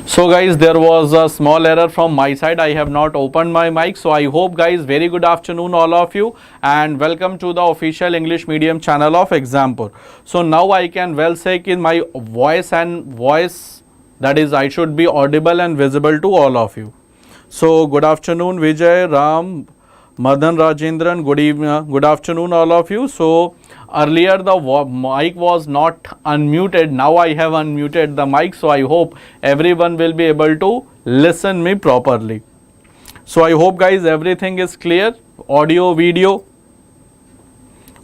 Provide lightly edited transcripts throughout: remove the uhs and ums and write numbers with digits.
So guys, there was a small error from my side. I have not opened my mic. So I hope guys, very good afternoon all of you, and welcome to the official English medium channel of Exampur. So now I can well say in my voice that is I should be audible and visible to all of you. So good afternoon Vijay, Ram, Madan, Rajendran, good evening, good afternoon all of you. So earlier the mic was not unmuted, now I have unmuted the mic, so I hope everyone will be able to listen me properly. So I hope guys everything is clear, audio, video.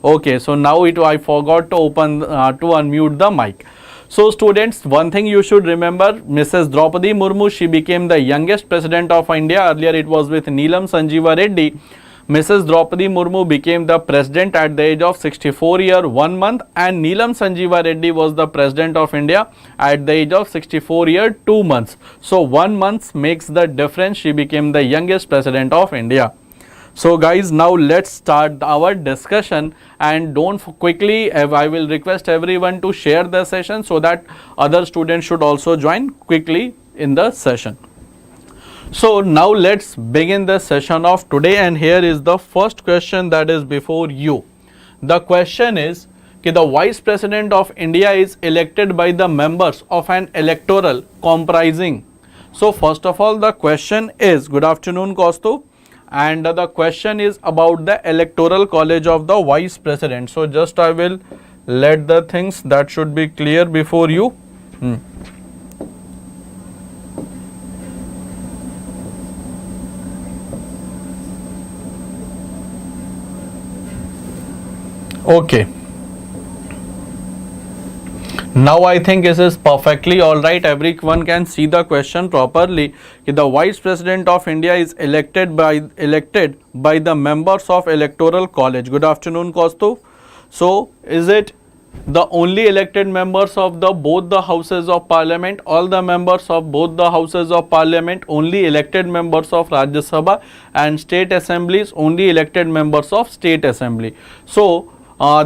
Okay, so now I forgot to unmute the mic. So students, one thing you should remember, Mrs. Draupadi Murmus, she became the youngest president of India. Earlier it was with Neelam Sanjeeva Reddy. Mrs. Draupadi Murmu became the president at the age of 64 years 1 month, and Neelam Sanjeeva Reddy was the president of India at the age of 64 years 2 months. So 1 month makes the difference. She became the youngest president of India. So guys, now let's start our discussion, and don't quickly, I will request everyone to share the session so that other students should also join quickly in the session. So now let's begin the session of today, and here is the first question that is before you. The question is, the Vice President of India is elected by the members of an electoral comprising. So first of all, the question is, good afternoon Kaustuv, and the question is about the electoral college of the Vice President. So just I will let the things that should be clear before you. Okay, now I think this is perfectly alright. Everyone can see the question properly. The Vice President of India is elected by the members of electoral college. Good afternoon Kaustuv. So is it the only elected members of both the houses of parliament, all the members of both the houses of parliament, only elected members of Rajya Sabha, and state assemblies, only elected members of state assembly? So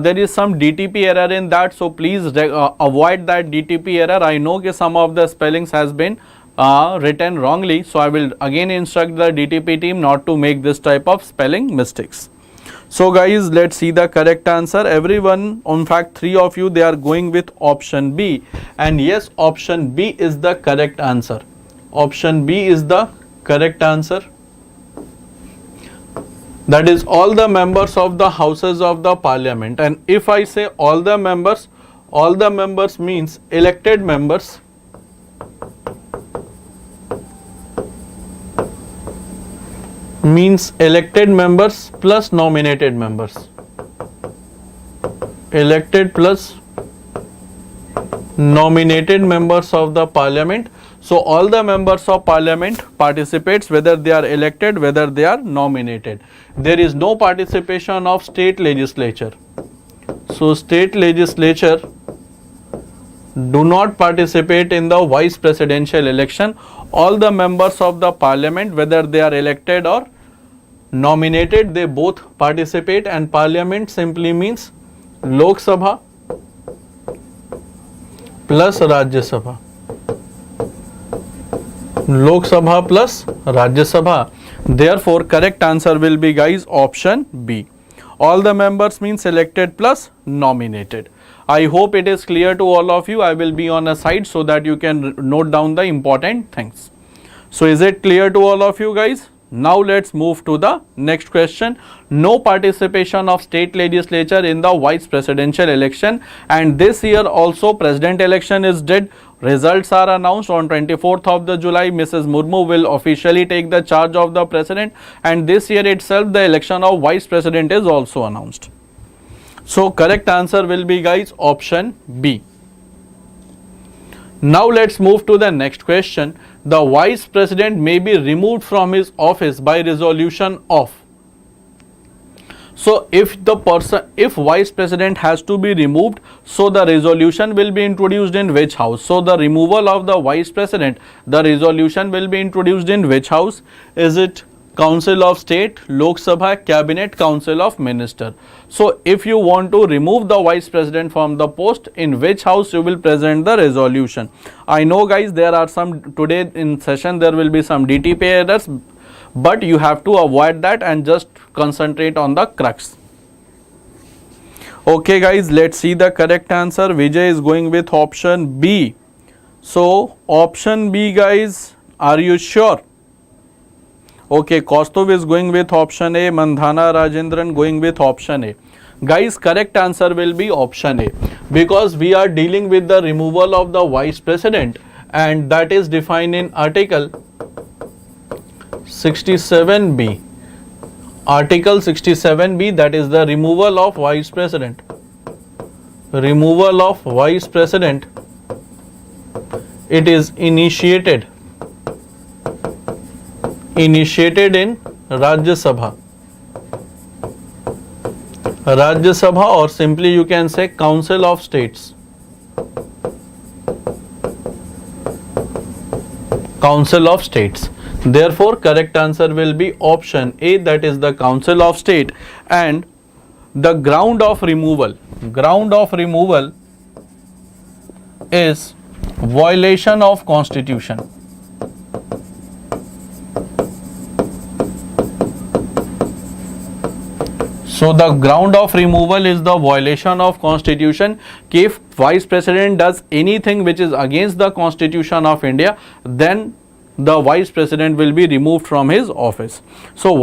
there is some DTP error in that, so please avoid that DTP error. I know that some of the spellings has been written wrongly, so I will again instruct the DTP team not to make this type of spelling mistakes. So guys, let's see the correct answer. Everyone, in fact 3 of you, they are going with option B, and yes, option B is the correct answer. Option B is the correct answer. That is all the members of the houses of the parliament. And if I say all the members means elected members, plus nominated members. Elected plus nominated members of the parliament. So all the members of parliament participates, whether they are elected, whether they are nominated. There is no participation of state legislature. So state legislature do not participate in the vice presidential election. All the members of the parliament, whether they are elected or nominated, they both participate, and parliament simply means Lok Sabha plus Rajya Sabha. Lok Sabha plus Rajya Sabha. Therefore, correct answer will be guys option B. All the members means elected plus nominated. I hope it is clear to all of you. I will be on a side so that you can note down the important things. So is it clear to all of you guys? Now let's move to the next question. No participation of state legislature in the vice presidential election, and this year also president election is dead. Results are announced on 24th of the July. Mrs. Murmu will officially take the charge of the president, and this year itself the election of vice president is also announced. So correct answer will be guys option B. Now let's move to the next question. The vice president may be removed from his office by resolution of. So if vice president has to be removed, so the resolution will be introduced in which house? So the removal of the vice president, the resolution will be introduced in which house? Is it Council of State, Lok Sabha, Cabinet, Council of Minister. So if you want to remove the Vice President from the post, in which house you will present the resolution? I know guys, there are some, today in session there will be some DTP errors, but you have to avoid that and just concentrate on the crux. Okay guys, let's see the correct answer. Vijay is going with option B. So option B guys, are you sure? Okay, Kaustubh is going with option A, Mandhana Rajendran going with option A. Guys, correct answer will be option A, because we are dealing with the removal of the Vice President, and that is defined in Article 67B. Article 67B, that is the removal of Vice President. Removal of Vice President, it is initiated in Rajya Sabha. Rajya Sabha, or simply you can say Council of States. Council of States. Therefore, correct answer will be option A, that is the Council of State. And the ground of removal is violation of Constitution. So the ground of removal is the violation of Constitution. If Vice President does anything which is against the Constitution of India, then the Vice President will be removed from his office. So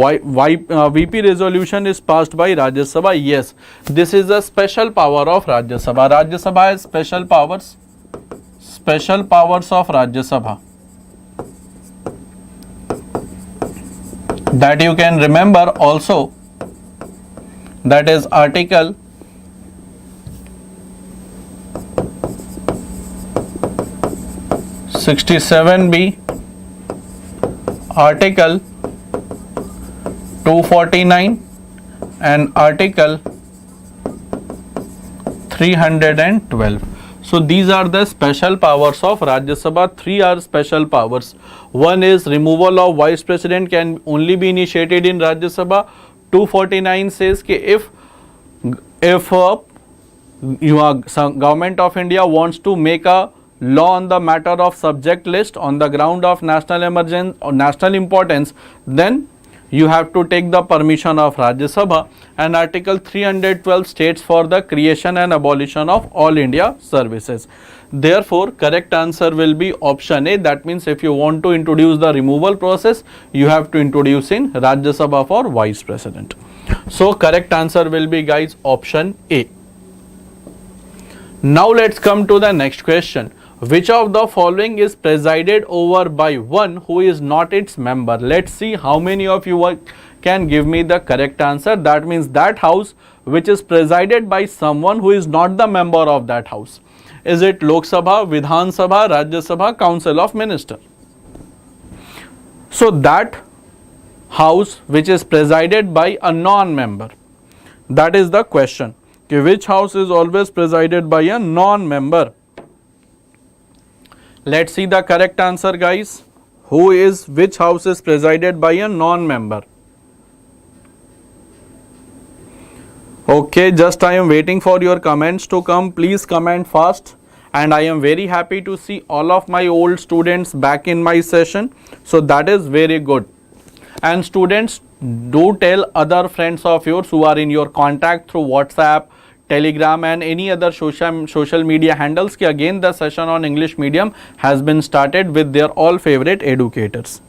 VP resolution is passed by Rajya Sabha. Yes, this is a special power of Rajya Sabha. Rajya Sabha has special powers. Special powers of Rajya Sabha, that you can remember also. That is Article 67B, Article 249 and Article 312. So these are the special powers of Rajya Sabha. Three are special powers. One is removal of Vice President can only be initiated in Rajya Sabha. 249 says कि if government of India wants to make a law on the matter of subject list on the ground of national emergency or national importance, then you have to take the permission of Rajya Sabha. And Article 312 states for the creation and abolition of all India services. Therefore, correct answer will be option A. That means if you want to introduce the removal process, you have to introduce in Rajya Sabha for Vice President. So correct answer will be guys option A. Now let's come to the next question. Which of the following is presided over by one who is not its member? Let's see how many of you can give me the correct answer. That means that house which is presided by someone who is not the member of that house. Is it Lok Sabha, Vidhan Sabha, Rajya Sabha, Council of Minister? So that house which is presided by a non-member. That is the question. Okay, which house is always presided by a non-member? Let's see the correct answer guys. Which house is presided by a non-member? Okay, just I am waiting for your comments to come. Please comment fast. And I am very happy to see all of my old students back in my session. So that is very good. And students, do tell other friends of yours who are in your contact through WhatsApp, Telegram and any other social media handles ki again the session on English medium has been started with their all favorite educators.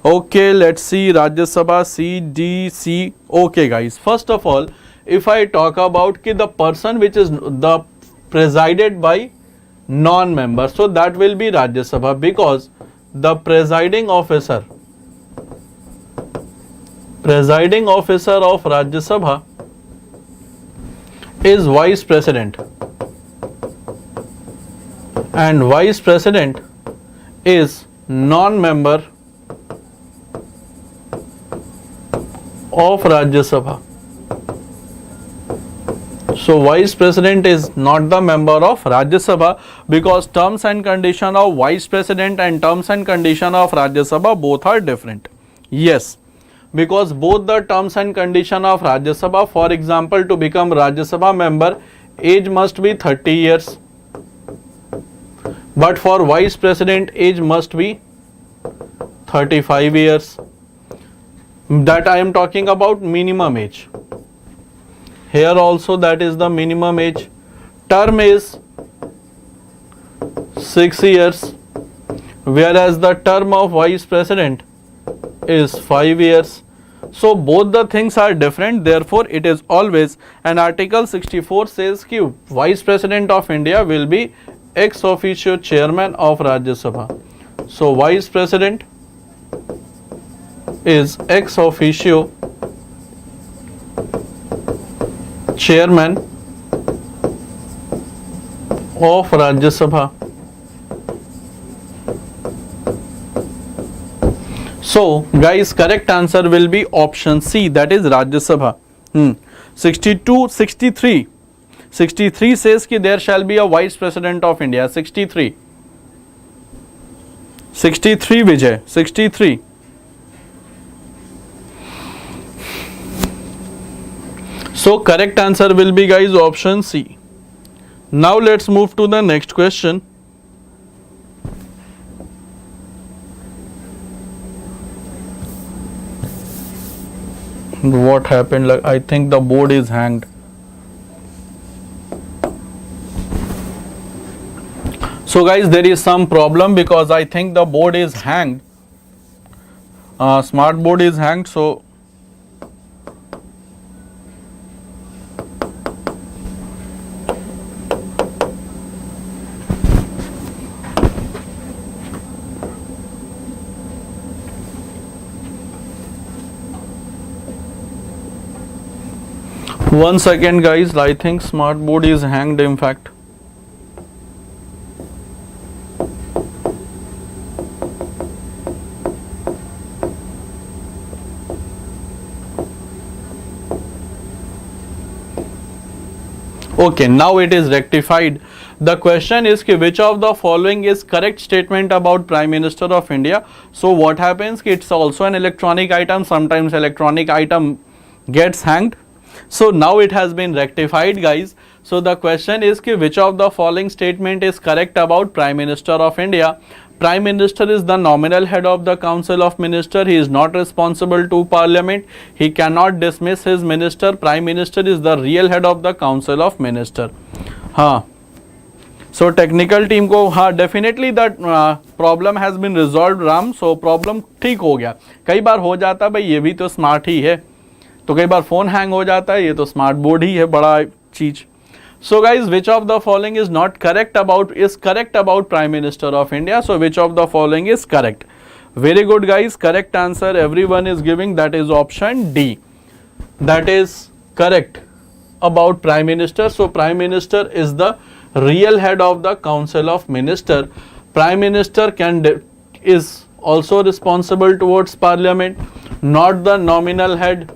Okay, let's see Rajya Sabha CDC. Okay guys, first of all, if I talk about ki the person which is the presided by non-member, so that will be Rajya Sabha, because the presiding officer of Rajya Sabha is Vice President, and Vice President is non-member of Rajya Sabha. So Vice President is not the member of Rajya Sabha, because terms and condition of Vice President and terms and condition of Rajya Sabha both are different. Yes, because both the terms and condition of Rajya Sabha, for example, to become Rajya Sabha member, age must be 30 years. But for Vice President, age must be 35 years. That I am talking about minimum age. Here also that is the minimum age. Term is 6 years, whereas the term of Vice President is 5 years. So both the things are different, therefore it is always, and Article 64 says कि Vice President of India will be ex officio chairman of Rajya Sabha. So Vice President is ex officio chairman of Rajya Sabha. So guys, correct answer will be option C, that is Rajya Sabha. 63 says कि there shall be a Vice President of India. 63 Vijay, 63. So correct answer will be, guys, option C. Now let's move to the next question. What happened? Like, I think the board is hanged. So guys, there is some problem because I think the board is hanged. Smart board is hanged. So one second, guys, I think smart board is hanged, in fact. Okay, now it is rectified. The question is कि which of the following is correct statement about Prime Minister of India? So what happens कि it's also an electronic item. Sometimes electronic item gets hanged. So now it has been rectified, guys. So the question is कि which of the following statement is correct about Prime Minister of India? Prime Minister is the nominal head of the Council of Ministers. He is not responsible to Parliament. He cannot dismiss his minister. Prime Minister is the real head of the Council of Ministers. हाँ. So technical team को हाँ definitely that problem has been resolved, Ram. So problem ठीक हो गया. कई बार हो जाता भाई, ये भी तो स्मार्ट ही है. तो कई बार फोन हैंग हो जाता है, ये तो स्मार्ट बोर्ड ही है, बड़ा चीज. So guys, which of the following is correct about Prime Minister of India? So which of the following is correct? Very good, guys. Correct answer everyone is giving, that is option D. That is correct about Prime Minister. So Prime Minister is the real head of the Council of Ministers. Prime Minister is also responsible towards Parliament, not the nominal head,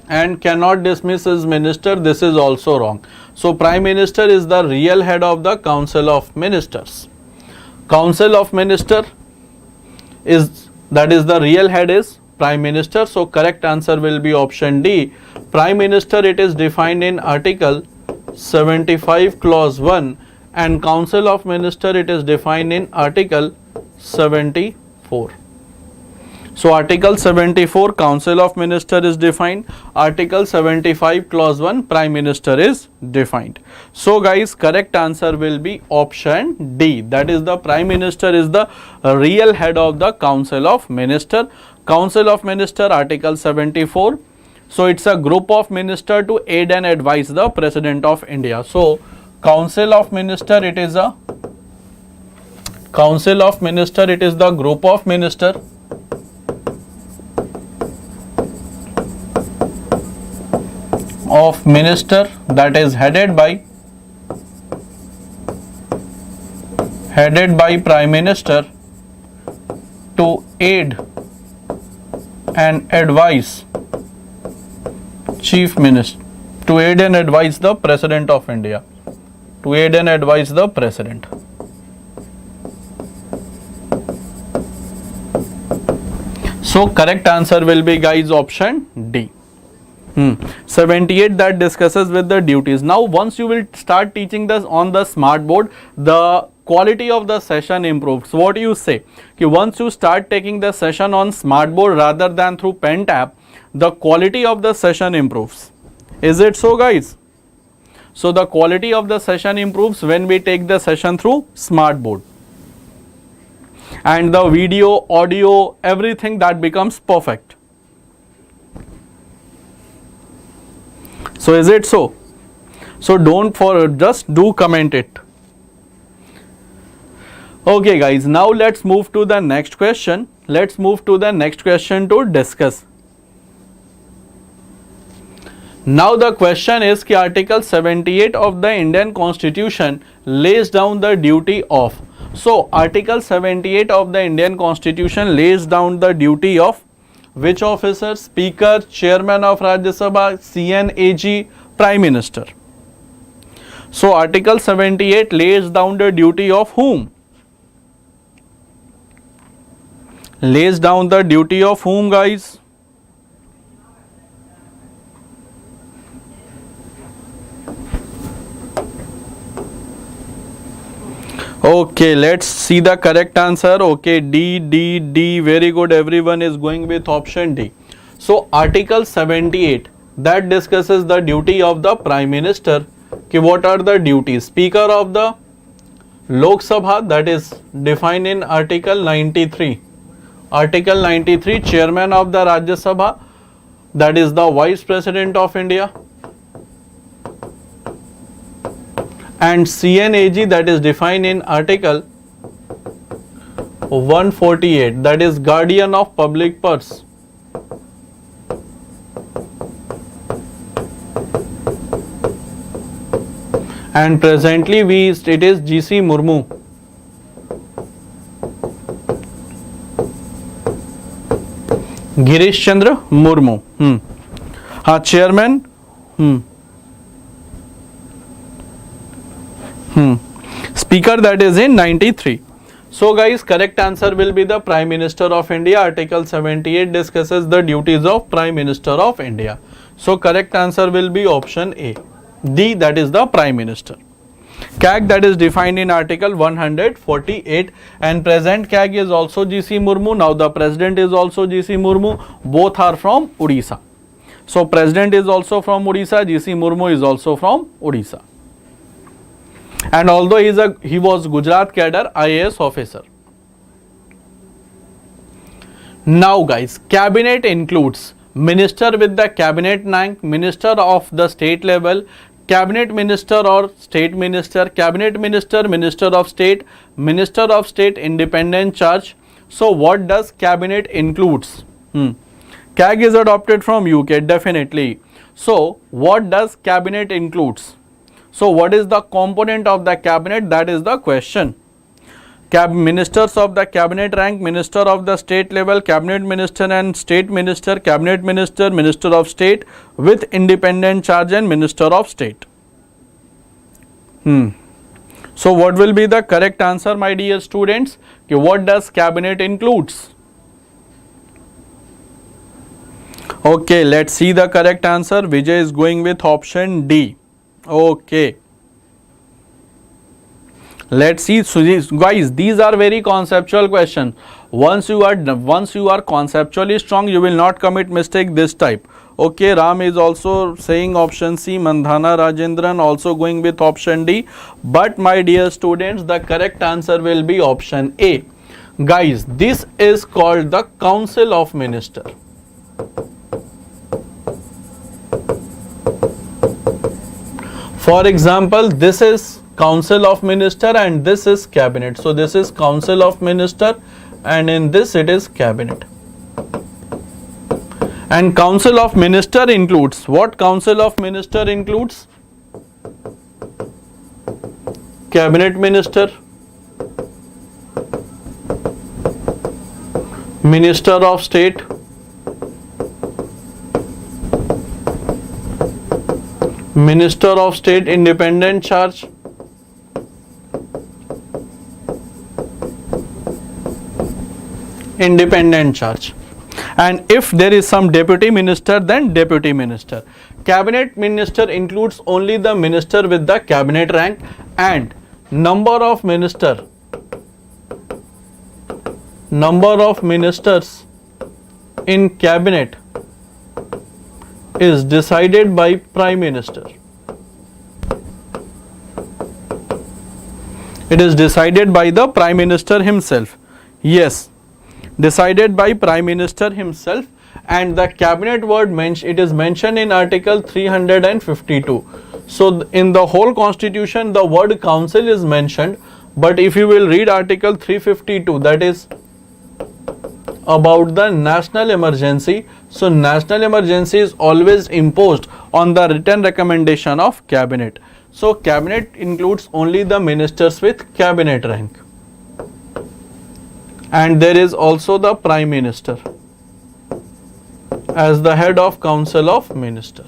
and cannot dismiss his minister. This is also wrong. So Prime Minister is the real head of the Council of Ministers. Council of Minister is, that is the real head is Prime Minister. So correct answer will be option D. Prime Minister, it is defined in Article 75 clause 1, and Council of Minister, it is defined in Article 74. So Article 74 Council of Minister is defined. Article 75 clause 1 Prime Minister is defined. So guys, correct answer will be option D. That is the Prime Minister is the real head of the Council of Minister. Council of Minister, Article 74. So it's a group of minister to aid and advise the President of India. So Council of Minister, it is a Council of Minister, it is the group of minister of minister that is headed by Prime Minister to aid and advise Chief Minister, to aid and advise the President of India, to aid and advise the President. So So correct answer will be, guys, option D. 78 that discusses with the duties. Now once you will start teaching this on the smart board, the quality of the session improves. What do you say? Okay, once you start taking the session on smart board rather than through pen tab, the quality of the session improves. Is it so, guys? So the quality of the session improves when we take the session through smart board, and the video, audio, everything that becomes perfect. So is it so? So just do comment it. Okay, guys, now let's move to the next question. Let's move to the next question to discuss. Now the question is कि Article 78 of the Indian Constitution lays down the duty of. So Article 78 of the Indian Constitution lays down the duty of which officer? Speaker, Chairman of Rajya Sabha, CNAG, Prime Minister. So Article 78 lays down the duty of whom? Lays down the duty of whom, guys? Okay, let's see the correct answer. Okay, D. Very good. Everyone is going with option D. So Article 78 that discusses the duty of the Prime Minister. Okay, what are the duties? Speaker of the Lok Sabha, that is defined in Article 93. Article 93, Chairman of the Rajya Sabha, that is the Vice President of India. And CNAG, that is defined in Article 148, that is Guardian of Public Purse. And presently it is GC Murmu. Girish Chandra Murmu. Chairman. Speaker, that is in 93. So guys, correct answer will be the Prime Minister of India. Article 78 discusses the duties of Prime Minister of India. So correct answer will be option A. D, that is the Prime Minister. CAG, that is defined in Article 148, and present CAG is also GC Murmu. Now the President is also GC Murmu. Both are from Odisha. So President is also from Odisha. GC Murmu is also from Odisha. And although he was Gujarat cadre IAS officer. Now guys, cabinet includes minister with the cabinet rank, minister of the state level, cabinet minister or state minister, cabinet minister, minister of state independent charge. So what does cabinet includes? CAG is adopted from UK, definitely. So what does cabinet includes? So what is the component of the cabinet? That is the question. Ministers of the cabinet rank, minister of the state level, cabinet minister and state minister, cabinet minister, minister of state with independent charge and minister of state. So what will be the correct answer, my dear students? Okay, what does cabinet includes? Okay, let's see the correct answer. Vijay is going with option D. Okay, let's see. So guys, these are very conceptual questions. Once you are conceptually strong, you will not commit mistake this type. Okay, Ram is also saying option C. Mandhana Rajendran also going with option D. But my dear students, the correct answer will be option A. Guys, this is called the Council of Minister. For example, this is Council of Minister and this is Cabinet. So this is Council of Minister and in this it is Cabinet. And Council of Minister includes what? Council of Minister includes Cabinet Minister, Minister of State, Minister of State independent charge, and if there is some deputy minister, then deputy minister. Cabinet minister includes only the minister with the cabinet rank, and number of ministers in cabinet is decided by prime minister. It is decided by the prime minister himself. Yes, decided by prime minister himself. And the cabinet word it is mentioned in article 352. So in the whole constitution the word council is mentioned, but if you will read article 352, that is about the national emergency. So national emergency is always imposed on the written recommendation of cabinet. So cabinet includes only the ministers with cabinet rank, and there is also the prime minister as the head of council of minister.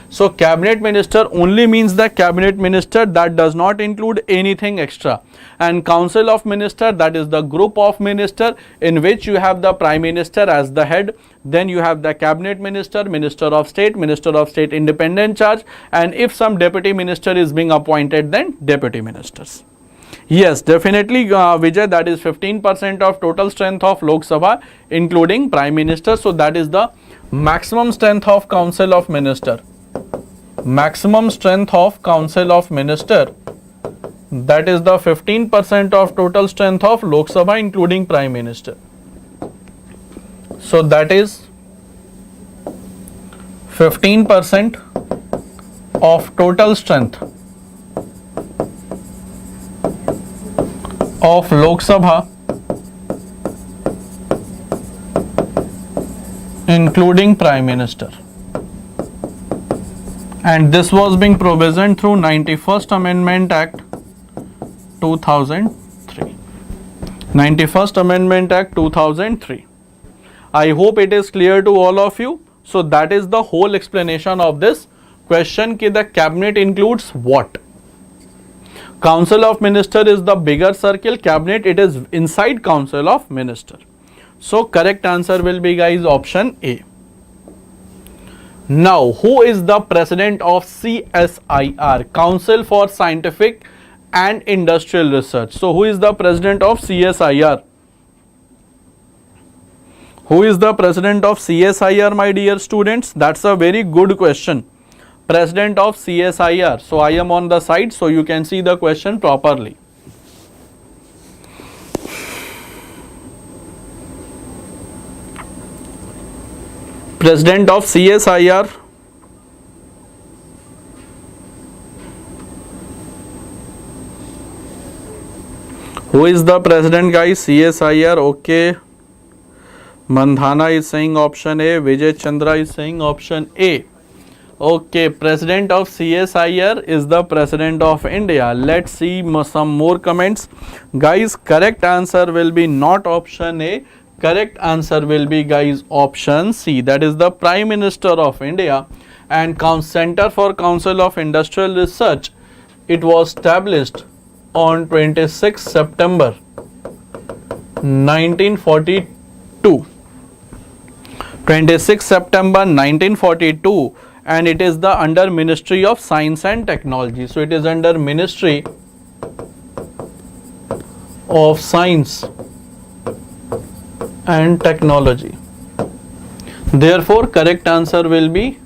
So cabinet minister only means the cabinet minister, that does not include anything extra. And council of minister, that is the group of minister in which you have the prime minister as the head, then you have the cabinet minister, minister of state independent charge, and if some deputy minister is being appointed, then deputy ministers. Yes, definitely Vijay, that is 15% of total strength of Lok Sabha including prime minister. So that is the maximum strength of council of minister. Maximum strength of council of minister, that is the 15% of total strength of Lok Sabha including prime minister. So that is 15% of total strength of Lok Sabha including prime minister. And this was being provisioned through 91st Amendment Act 2003. 91st Amendment Act 2003. I hope it is clear to all of you. So that is the whole explanation of this question कि the cabinet includes what? Council of Minister is the bigger circle, cabinet it is inside Council of Minister. So correct answer will be guys option A. Now, who is the president of CSIR, Council for Scientific and Industrial Research? So, who is the president of CSIR? Who is the president of CSIR, my dear students? That's a very good question. President of CSIR. So, I am on the side, so you can see the question properly. President of CSIR. Who is the president, guys? CSIR. Okay. Mandhana is saying option A. Vijay Chandra is saying option A. Okay. President of CSIR is the president of India. Let's see some more comments. Guys, correct answer will be not option A. Correct answer will be guys option C, that is the Prime Minister of India. And Center for Council of Industrial Research, it was established on 26 September 1942. 26 September 1942, and it is the under Ministry of Science and Technology. So it is under Ministry of Science and Technology. Therefore, correct answer will be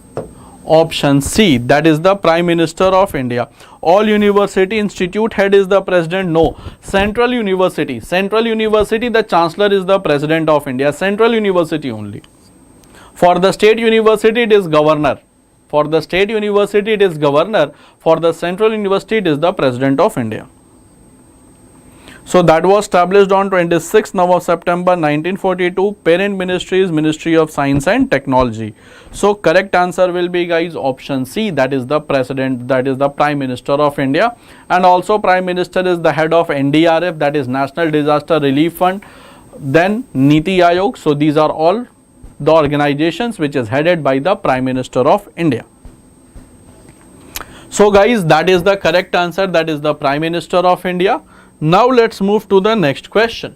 option C, that is the Prime Minister of India. All university institute head is the president? No. Central University, the Chancellor is the President of India. Central University only. For the state university it is governor. For the state university it is governor. For the central university it is the President of India. So that was established on 26th of September 1942. Parent ministry is Ministry of Science and Technology. So correct answer will be guys option C, that is the president, that is the Prime Minister of India. And also Prime Minister is the head of NDRF, that is National Disaster Relief Fund. Then Niti Aayog. So these are all the organizations which is headed by the Prime Minister of India. So guys, that is the correct answer, that is the Prime Minister of India. Now let's move to the next question.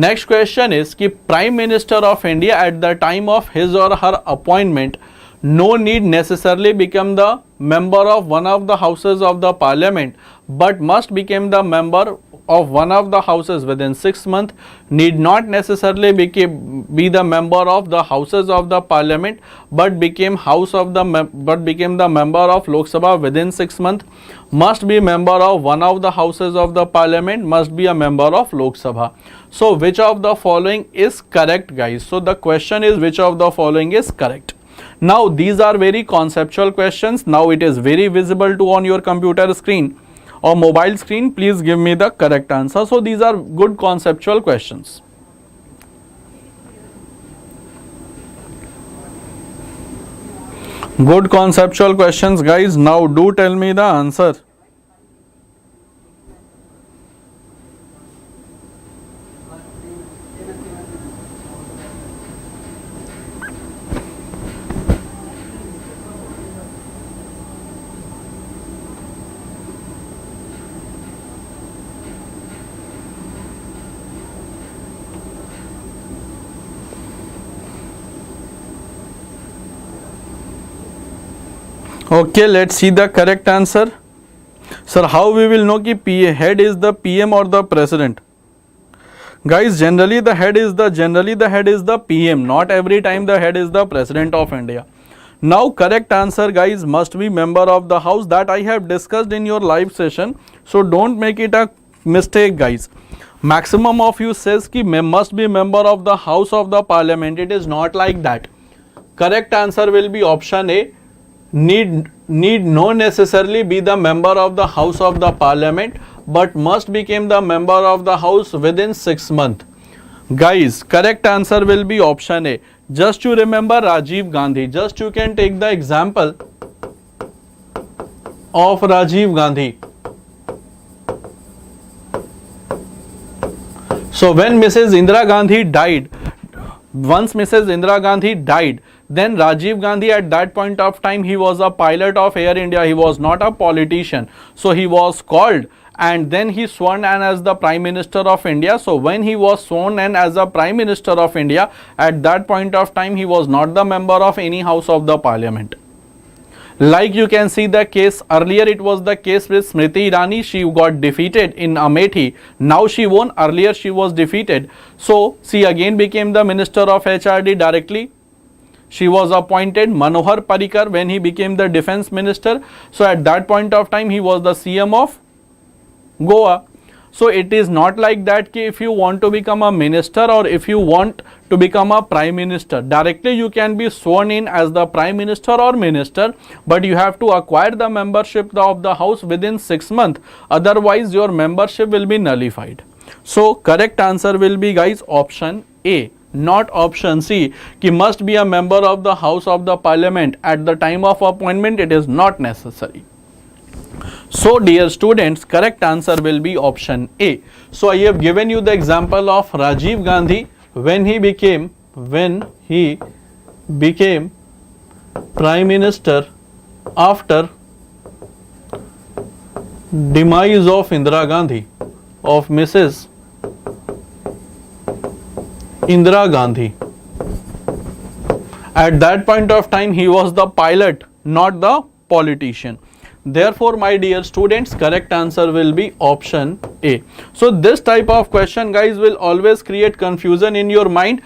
Next question is कि Prime Minister of India at the time of his or her appointment no need necessarily become the member of one of the houses of the parliament but must become the member of one of the houses within 6 months, need not necessarily be the member of the houses of the parliament but became the member of Lok Sabha within 6 months, must be member of one of the houses of the parliament, must be a member of Lok Sabha. So which of the following is correct, guys? So the question is which of the following is correct. Now these are very conceptual questions. Now it is very visible to on your computer screen or mobile screen. Please give me the correct answer. So these are good conceptual questions. Good conceptual questions, guys. Now do tell me the answer. Okay, let's see the correct answer. Sir, how we will know कि head is the PM or the president? Guys, generally the head is the PM. Not every time the head is the president of India. Now correct answer, guys, must be member of the house, that I have discussed in your live session. So don't make it a mistake, guys. Maximum of you says कि must be member of the house of the parliament. It is not like that. Correct answer will be option A. Need no necessarily be the member of the house of the parliament but must become the member of the house within 6 months. Guys, correct answer will be option A. Just to remember Rajiv Gandhi, just you can take the example of Rajiv Gandhi. So when Mrs. Indira Gandhi died, once Mrs. Indira Gandhi died, then Rajiv Gandhi at that point of time, he was a pilot of Air India. He was not a politician. So he was called and then he sworn in as the Prime Minister of India. So when he was sworn in as a Prime Minister of India, at that point of time, he was not the member of any house of the parliament. Like you can see the case earlier, it was the case with Smriti Irani. She got defeated in Amethi. Now she won. Earlier she was defeated. So she again became the Minister of HRD directly. She was appointed. Manohar Parrikar, when he became the Defence Minister, so at that point of time he was the CM of Goa. So it is not like that कि if you want to become a minister or if you want to become a prime minister, directly you can be sworn in as the prime minister or minister, but you have to acquire the membership of the house within 6 months. Otherwise your membership will be nullified. So correct answer will be, guys, option A, not option C कि must be a member of the house of the parliament at the time of appointment. It is not necessary. So dear students, correct answer will be option A. So I have given you the example of Rajiv Gandhi when he became prime minister after demise of Indira Gandhi, of Mrs. Indira Gandhi. At that point of time he was the pilot, not the politician. Therefore, my dear students, correct answer will be option A. So this type of question, guys, will always create confusion in your mind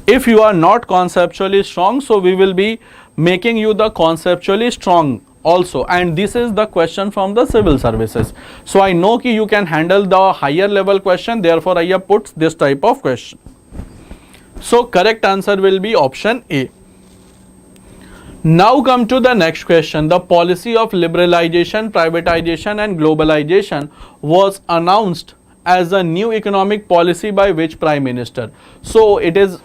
if you are not conceptually strong. So we will be making you the conceptually strong also, and this is the question from the civil services. So I know कि you can handle the higher level question, therefore I have put this type of question. So correct answer will be option A. Now come to the next question. The policy of liberalization, privatization and globalization was announced as a new economic policy by which prime minister? So it is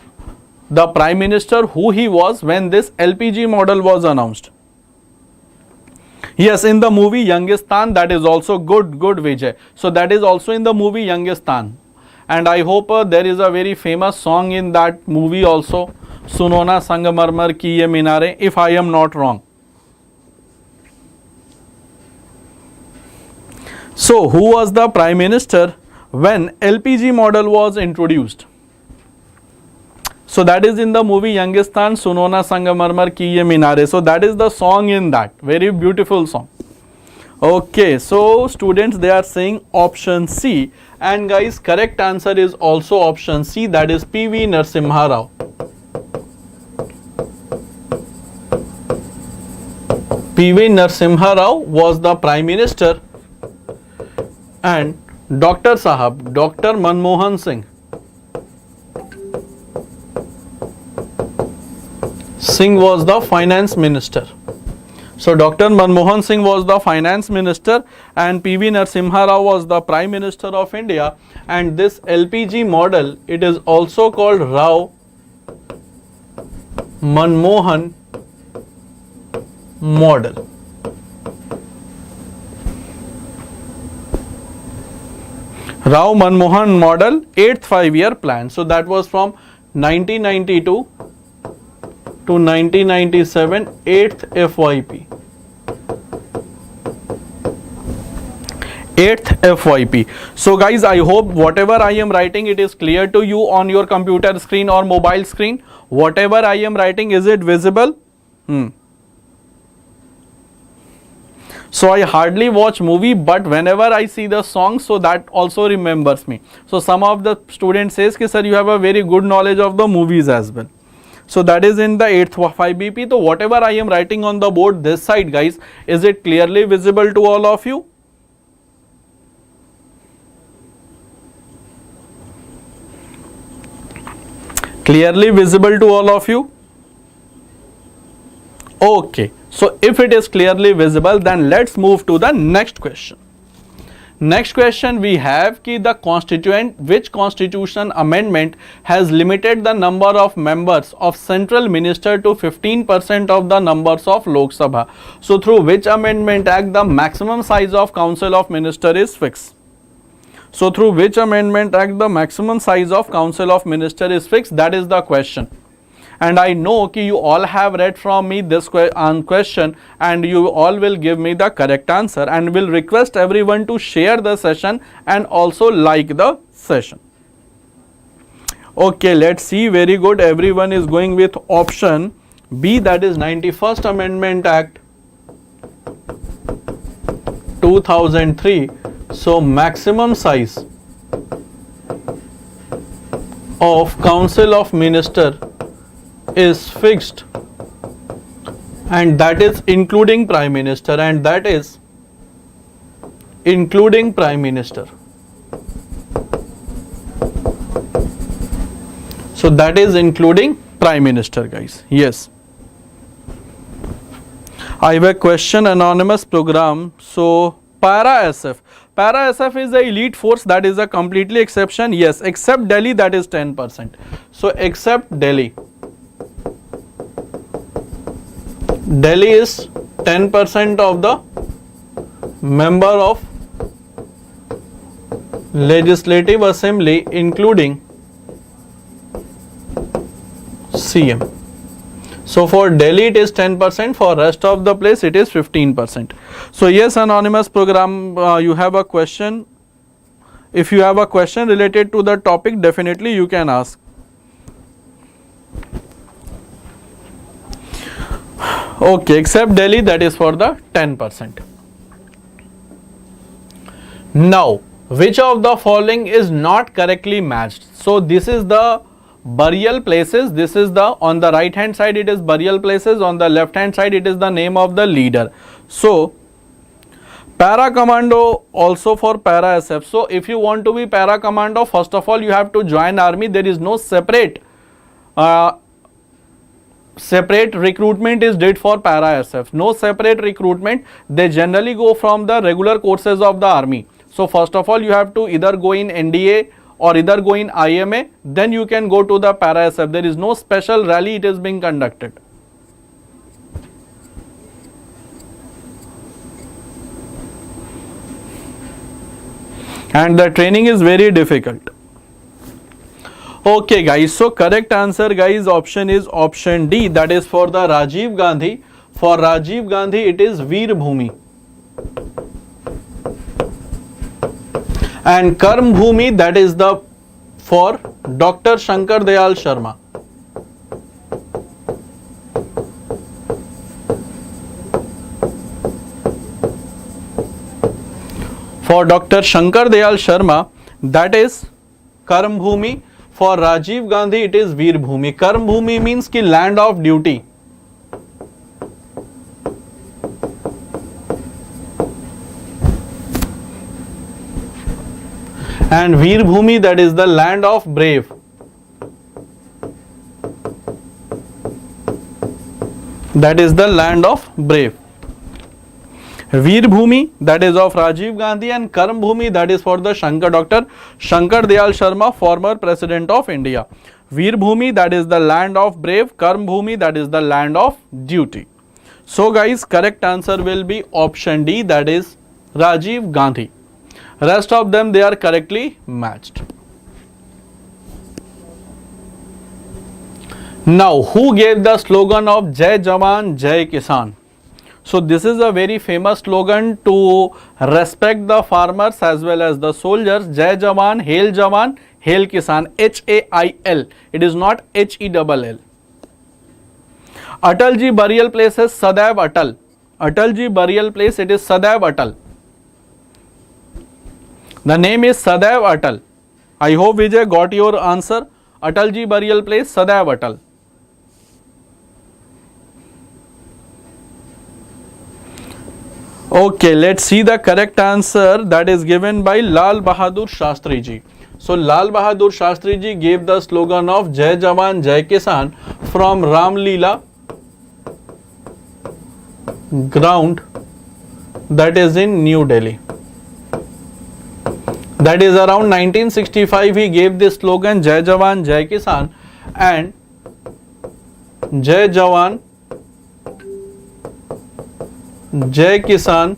the prime minister who he was when this LPG model was announced. Yes, in the movie Youngistan, that is also good Vijay. So that is also in the movie Youngistan, and I hope there is a very famous song in that movie also, Suno na Sangamarmar ki ye minare, if I am not wrong. So who was the prime minister when LPG model was introduced? So that is in the movie Youngistan Suno Na Sangamarmar Ki Ye Minare. So that is the song in that. Very beautiful song. Okay, so students, they are saying option C, and guys, correct answer is also option C, that is P.V. Narasimha Rao. P.V. Narasimha Rao was the Prime Minister, and Dr. Sahab, Dr. Manmohan Singh was the Finance Minister. So Dr. Manmohan Singh was the Finance Minister and P.V. Narasimha Rao was the Prime Minister of India, and this LPG model, it is also called Rao Manmohan model. Rao Manmohan model, 8th 5-year plan. So that was from 1992 to 1997, 8th FYP. 8th FYP. So guys, I hope whatever I am writing, it is clear to you on your computer screen or mobile screen. Whatever I am writing, is it visible? So I hardly watch movie, but whenever I see the song, so that also remembers me. So some of the students says ki sir, you have a very good knowledge of the movies as well. So that is in the 8th 5BP. So whatever I am writing on the board this side, guys, is it clearly visible to all of you? Clearly visible to all of you? Okay. So if it is clearly visible, then let's move to the next question. Next question we have ki the constituent, which constitution amendment has limited the number of members of central minister to 15% of the numbers of Lok Sabha. So through which amendment act the maximum size of council of minister is fixed? So through which amendment act the maximum size of council of minister is fixed? That is the question. And I know ki you all have read from me this question, and you all will give me the correct answer, and will request everyone to share the session and also like the session. Okay, let's see. Very good. Everyone is going with option B, that is 91st Amendment Act 2003. So maximum size of council of minister is fixed, and that is including prime minister, and that is including prime minister. So that is including prime minister, guys. Yes. I have a question, anonymous program. So Para SF. Para SF is the elite force, that is a completely exception. Yes, except Delhi, that is 10%. So except Delhi. Delhi is 10% of the member of Legislative Assembly, including CM. So for Delhi it is 10%, for rest of the place it is 15%. So yes, anonymous program, you have a question. If you have a question related to the topic, definitely you can ask. Okay, except Delhi, that is for the 10%. Now, which of the following is not correctly matched? So this is the burial places. This is the, on the right hand side it is burial places, on the left hand side it is the name of the leader. So para commando also for para SF. So if you want to be para commando, first of all you have to join army. There is no separate recruitment is did for para SF. No separate recruitment. They generally go from the regular courses of the army. So first of all you have to either go in NDA or either go in IMA, then you can go to the para SF. There is no special rally it is being conducted. And the training is very difficult. Okay guys, so correct answer guys, option is option D, that is for the Rajiv Gandhi. For Rajiv Gandhi it is Veer Bhumi. And Karm Bhumi, that is the for Dr. Shankar Dayal Sharma. For Dr. Shankar Dayal Sharma, that is Karm Bhumi. For Rajiv Gandhi, it is Veer Bhumi. Karm Bhumi means ki land of duty. And Veer Bhumi, that is the land of brave. That is the land of brave. Veer Bhumi, that is of Rajiv Gandhi, and Karm Bhumi, that is for the Dr. Shankar Dayal Sharma, former President of India. Veer Bhumi, that is the land of brave. Karm Bhumi, that is the land of duty. So guys, correct answer will be option D, that is Rajiv Gandhi. Rest of them, they are correctly matched. Now, who gave the slogan of Jai Jawan, Jai Kisan? So, this is a very famous slogan to respect the farmers as well as the soldiers. Jai Jawan, Hail Jawan, Hail Kisan. H-A-I-L. It is not H-E-double-L. Atalji burial place is Sadaiv Atal. Atalji burial place, it is Sadaiv Atal. The name is Sadaiv Atal. I hope Vijay got your answer. Atalji burial place, Sadaiv Atal. Okay, let's see the correct answer that is given by Lal Bahadur Shastri ji. So, Lal Bahadur Shastri ji gave the slogan of Jai Jawan, Jai Kisan from Ram Leela ground, that is in New Delhi. That is around 1965 he gave this slogan Jai Jawan, Jai Kisan, and Jai Jawan, Jai Kisan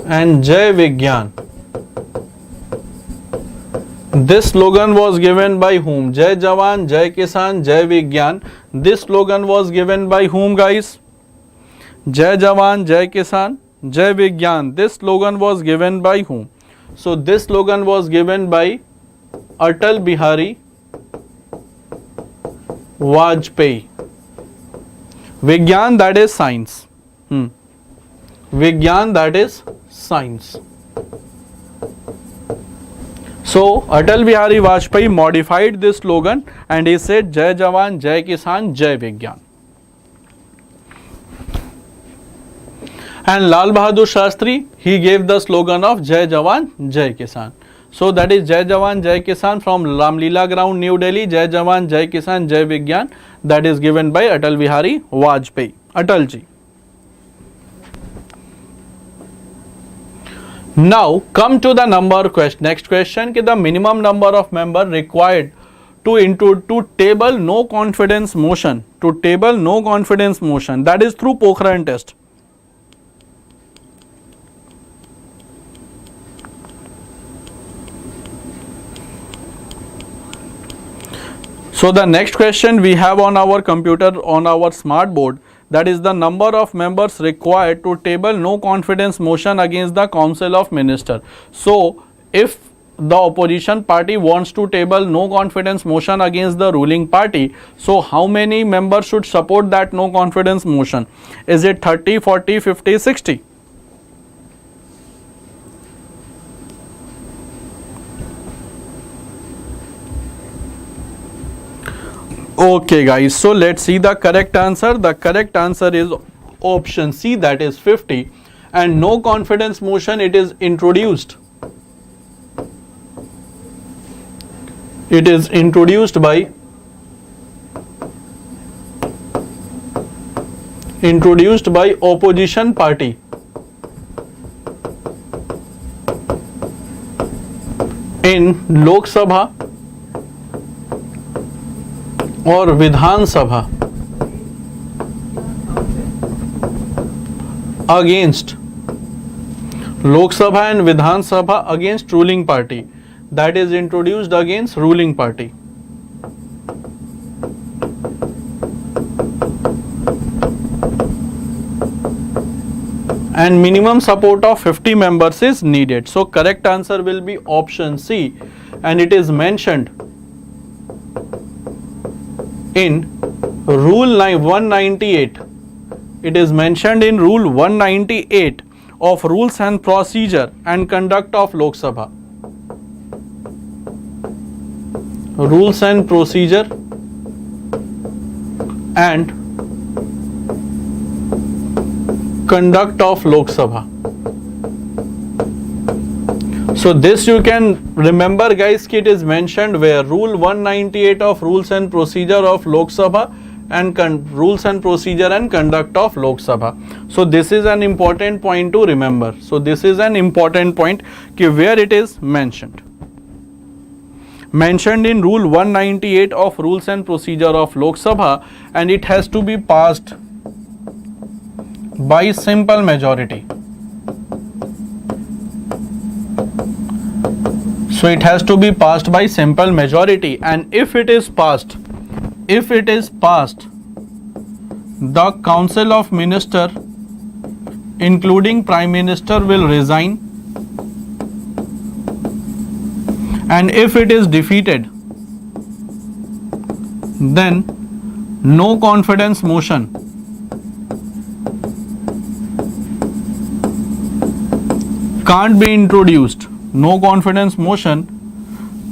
and Jai Vigyan. This slogan was given by whom? Jai Jawan, Jai Kisan, Jai Vigyan. This slogan was given by whom, guys? Jai Jawan, Jai Kisan, Jai Vigyan. This slogan was given by whom? So, this slogan was given by Atal Bihari Vajpayee. Vigyan, that is science. Vigyan, that is science. So, Atal Bihari Vajpayee modified this slogan and he said Jai Jawan, Jai Kisan, Jai Vigyan. And Lal Bahadur Shastri, he gave the slogan of Jai Jawan, Jai Kisan. So, that is Jai Jawan, Jai Kisan from Ram Leela ground, New Delhi. Jai Jawan, Jai Kisan, Jai Vigyan. That is given by Atal Bihari Vajpayee. Atalji. Now, come to the number question. Next question, the minimum number of members required to table no confidence motion. To table no confidence motion. That is through Pokhran test. So, the next question we have on our computer, on our smart board, that is the number of members required to table no confidence motion against the Council of Ministers. So, if the opposition party wants to table no confidence motion against the ruling party, so how many members should support that no confidence motion? Is it 30, 40, 50, 60? Okay guys, so let's see the correct answer. The correct answer is option C, that is 50, and no confidence motion, it is introduced. It is introduced by opposition party. In Lok Sabha or Vidhan Sabha against Lok Sabha and Vidhan Sabha against ruling party. That is introduced against ruling party. And minimum support of 50 members is needed. So, correct answer will be option C, and it is mentioned in Rule 198. It is mentioned in Rule 198 of rules and procedure and conduct of Lok Sabha. Rules and procedure and conduct of Lok Sabha. So this you can remember guys, it is mentioned where rule 198 of rules and procedure of Lok Sabha and rules and procedure and conduct of Lok Sabha. So this is an important point to remember. So this is an important point where it is mentioned. Mentioned in rule 198 of rules and procedure of Lok Sabha, and it has to be passed by simple majority. So it has to be passed by simple majority, and if it is passed, the Council of Minister including Prime Minister will resign, and if it is defeated, then no confidence motion can't be introduced. No confidence motion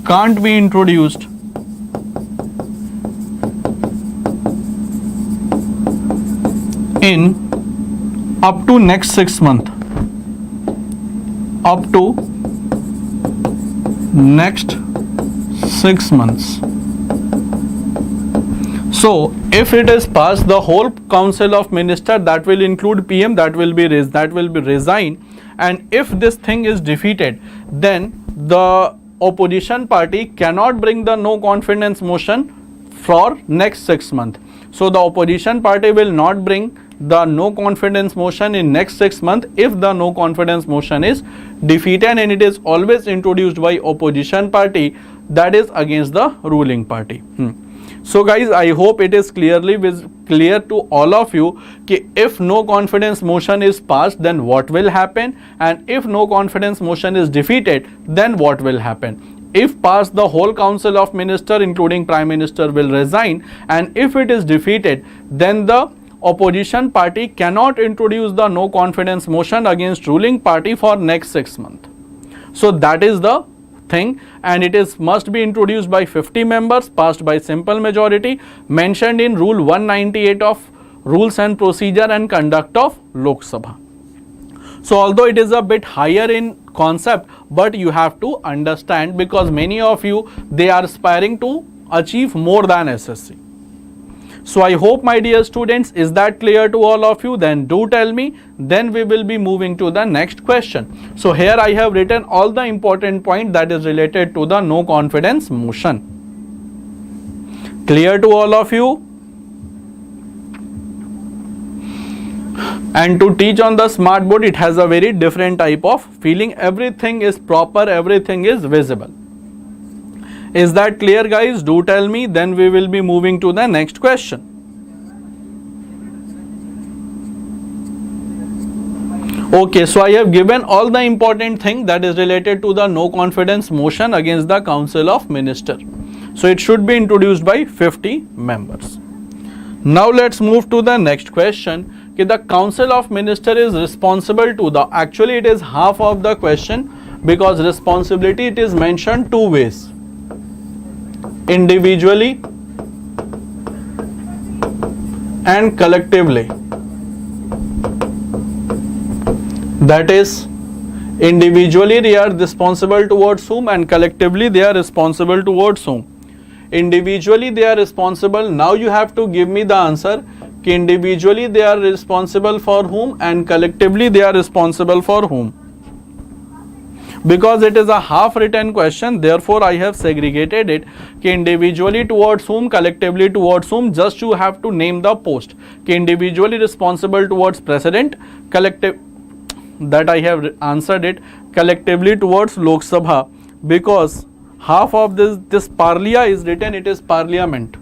can't be introduced in up to next 6 months. Up to next 6 months. So if it is passed, the whole Council of Minister, that will include PM, that will be resigned, and if this thing is defeated, then the opposition party cannot bring the no confidence motion for next 6 months. So the opposition party will not bring the no confidence motion in next 6 months if the no confidence motion is defeated, and it is always introduced by opposition party, that is against the ruling party. So guys, I hope it is clear to all of you कि if no confidence motion is passed, then what will happen, and if no confidence motion is defeated, then what will happen. If passed, the whole Council of Minister including Prime Minister will resign, and if it is defeated, then the opposition party cannot introduce the no confidence motion against ruling party for next 6 months. So that is the thing, and it is must be introduced by 50 members, passed by simple majority, mentioned in rule 198 of rules and procedure and conduct of Lok Sabha. So although it is a bit higher in concept, but you have to understand, because many of you, they are aspiring to achieve more than SSC. So I hope, my dear students, is that clear to all of you? Then do tell me, then we will be moving to the next question. So here I have written all the important point that is related to the no confidence motion. Clear to all of you? And to teach on the smart board, it has a very different type of feeling. Everything is proper, everything is visible. Is that clear, guys? Do tell me, then we will be moving to the next question. Okay, so I have given all the important thing that is related to the no confidence motion against the Council of Minister. So it should be introduced by 50 members. Now let's move to the next question. The Council of Minister is responsible to the, actually it is half of the question, because responsibility it is mentioned two ways: individually and collectively. That is, individually they are responsible towards whom, and collectively they are responsible towards whom. Individually they are responsible. Now you have to give me the answer. Individually they are responsible for whom, and collectively they are responsible for whom. Because it is a half written question, therefore I have segregated it. Individually towards whom, collectively towards whom. Just you have to name the post. Individually responsible towards President, collective, that I have answered it, collectively towards Lok Sabha, because half of this Parlia is written, it is Parliament.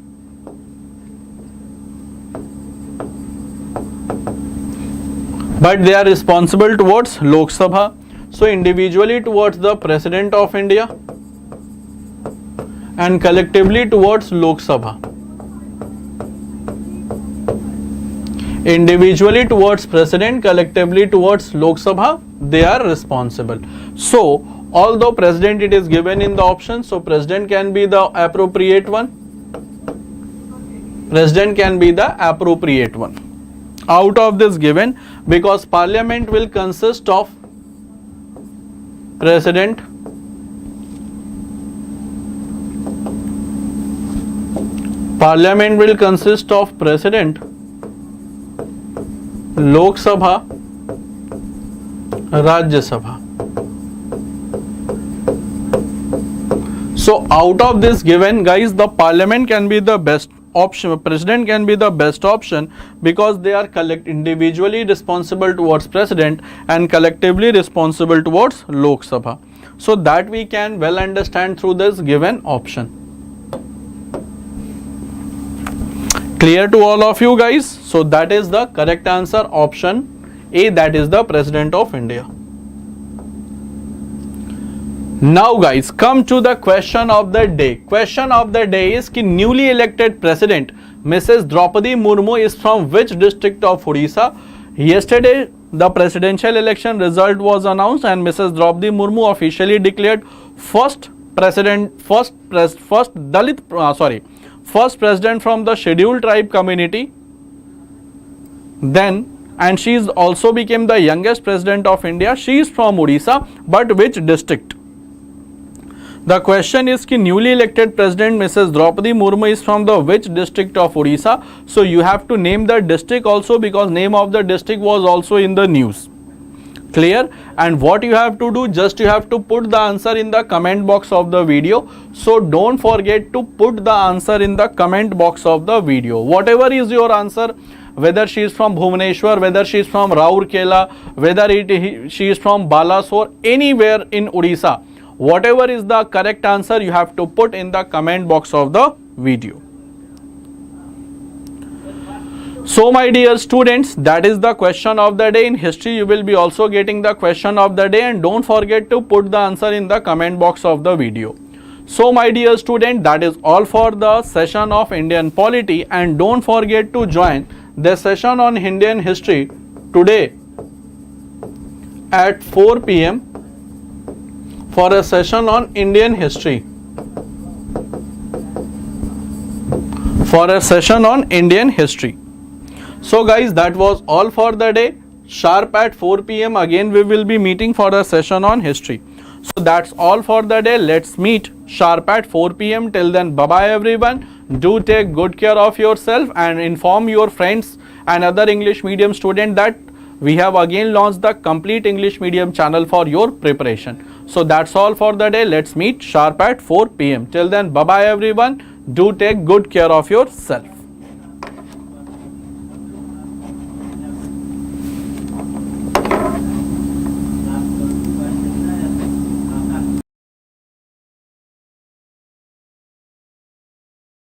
But they are responsible towards Lok Sabha. So individually towards the President of India and collectively towards Lok Sabha. individually towards president, collectively towards Lok Sabha, they are responsible. So although president it is given in the option, so president can be the appropriate one. President can be the appropriate one out of this given, because parliament will consist of president, parliament will consist of president, Lok Sabha, Rajya Sabha. So out of this given, guys, the parliament can be the best option, president can be the best option, because they are individually responsible towards president and collectively responsible towards Lok Sabha. So that we can well understand through this given option. Clear to all of you guys? So that is the correct answer, option A, that is the President of India. Now guys, come to the question of the day. Question of the day is कि newly elected president Mrs. Draupadi Murmu is from which district of Odisha? Yesterday the presidential election result was announced and Mrs. Draupadi Murmu officially declared first president from the scheduled tribe community. Then, and she is also became the youngest president of India. She is from Odisha, but which district? The question is कि newly elected president Mrs. Draupadi Murmu is from the which district of Odisha? So you have to name the district also, because name of the district was also in the news. Clear? And what you have to do, just you have to put the answer in the comment box of the video. So don't forget to put the answer in the comment box of the video. Whatever is your answer, whether she is from Bhubaneswar, whether she is from Rourkela, whether she is from Balasore, anywhere in Odisha, whatever is the correct answer, you have to put in the comment box of the video. So my dear students, that is the question of the day. In history you will be also getting the question of the day, and don't forget to put the answer in the comment box of the video. So my dear student, that is all for the session of Indian polity, and don't forget to join the session on Indian history today at 4 p.m. for a session on Indian history. For a session on Indian history. So guys, that was all for the day. Sharp at 4 p.m. again we will be meeting for a session on history. So that's all for the day. Let's meet sharp at 4 p.m. Till then, bye bye everyone. Do take good care of yourself and inform your friends and other English medium students that we have again launched the complete English medium channel for your preparation. So that's all for the day. Let's meet sharp at 4 p.m. Till then, bye bye everyone. Do take good care of yourself.